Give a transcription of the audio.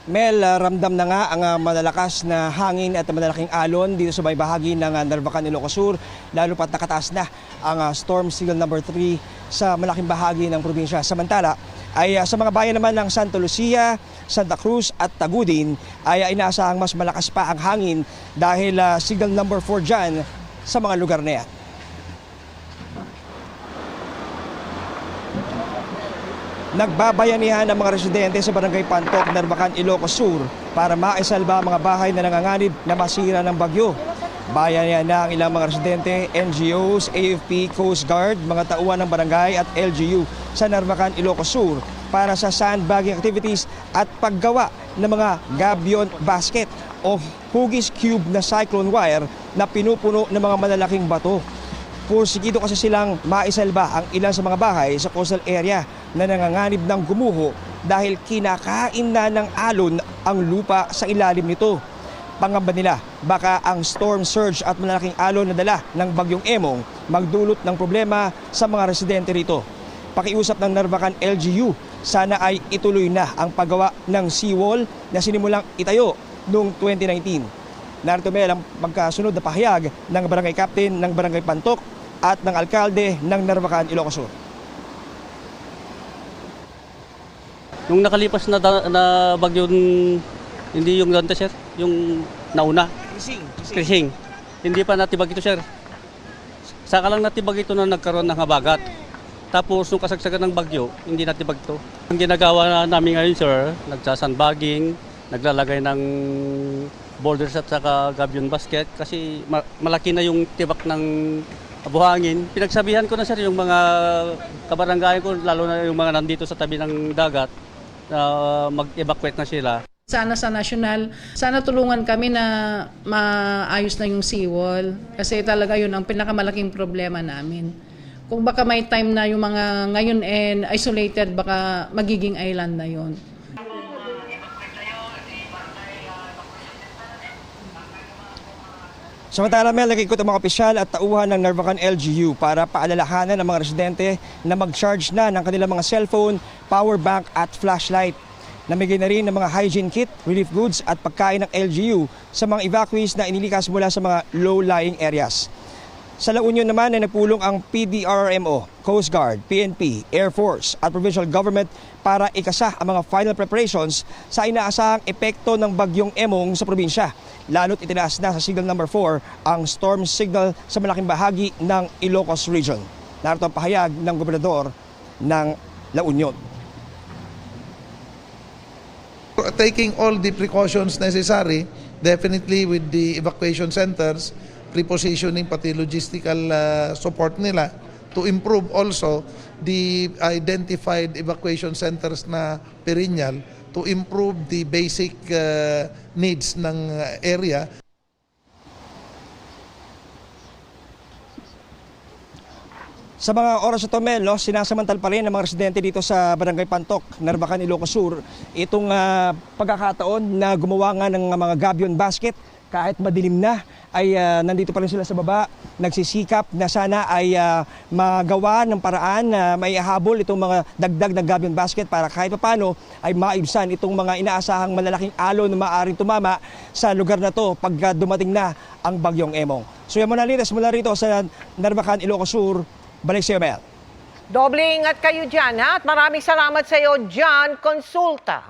Mel, ramdam na nga ang malalakas na hangin at malalaking alon dito sa may bahagi ng Narvacan, Ilocos Sur, lalo pat nakataas na ang storm signal number 3 sa malaking bahagi ng probinsya. Samantala, ay sa mga bayan naman ng Santa Lucia, Santa Cruz at Tagudin ay inaasahang mas malakas pa ang hangin dahil signal number 4 dyan sa mga lugar na yan. Nagbabayanihan ang mga residente sa Barangay Pantok, Narvacan, Ilocos Sur para maisalba ang mga bahay na nanganganib na masira ng bagyo. Bayanihan na ang ilang mga residente, NGOs, AFP, Coast Guard, mga tauhan ng barangay at LGU sa Narvacan, Ilocos Sur para sa sandbagging activities at paggawa ng mga gabion basket o hugis cube na cyclone wire na pinupuno ng mga malalaking bato. Pursigido kasi silang maisalba ang ilan sa mga bahay sa coastal area na nanganganib ng gumuho dahil kinakain na ng alon ang lupa sa ilalim nito. Pangamba nila, baka ang storm surge at malalaking alon na dala ng bagyong Emong magdulot ng problema sa mga residente rito. Pakiusap ng Narvacan LGU, sana ay ituloy na ang paggawa ng seawall na sinimulang itayo noong 2019. Narito Mel ang magkasunod na pahayag ng barangay captain ng Barangay Pantok at ng alkalde ng Narvacan, Ilocos Sur. Nung nakalipas na bagyo, hindi yung Dante, sir, yung nauna. Krising. Hindi pa natibag ito, sir. Saka lang natibag ito na nagkaroon ng habagat. Tapos nung kasagsagan ng bagyo, hindi natibag ito. Ang ginagawa namin ngayon, sir, nagsasandbagging, naglalagay ng boulders at saka gabion basket kasi malaki na yung tibak ng buhangin. Pinagsabihan ko na, sir, yung mga kabarangay ko, lalo na yung mga nandito sa tabi ng dagat, mag-evacuate na sila. Sana sa national, sana tulungan kami na maayos na yung seawall kasi talaga yun ang pinakamalaking problema namin. Kung baka may time na yung mga ngayon isolated, baka magiging island na yun. Samantala, Mel, nag-ikot ang mga opisyal at tauhan ng Narvacan LGU para paalalahanan ang mga residente na mag-charge na ng kanilang mga cellphone, power bank at flashlight. Namigay na rin ng mga hygiene kit, relief goods at pagkain ng LGU sa mga evacuees na inilikas mula sa mga low-lying areas. Sa La Union naman ay nagpulong ang PDRRMO, Coast Guard, PNP, Air Force at Provincial Government para ikasa ang mga final preparations sa inaasahang epekto ng bagyong Emong sa probinsya. Lalo't itinaas na sa signal number 4 ang storm signal sa malaking bahagi ng Ilocos Region. Narito ang pahayag ng gobernador ng La Union. Taking all the precautions necessary, definitely with the evacuation centers, prepositioning pati logistical support nila to improve also the identified evacuation centers na perennial to improve the basic needs ng area. Sa mga oras ito, Mel, sinasamantal pa rin ng mga residente dito sa Barangay Pantok, Narvacan, Ilocos Sur, itong pagkakataon na gumawa nga ng mga gabion basket. Kahit madilim na, ay nandito pa rin sila sa baba, nagsisikap na sana ay magawa ng paraan na maihabol itong mga dagdag na gabion basket para kahit paano ay maibsan itong mga inaasahang malalaking alon na maaaring tumama sa lugar na to pag dumating na ang bagyong Emong. So yan muna rito sa Narvacan, Ilocos Sur. Balik sa iyo, Mel. Doble ingat kayo dyan, ha? At maraming salamat sa iyo, John Consulta.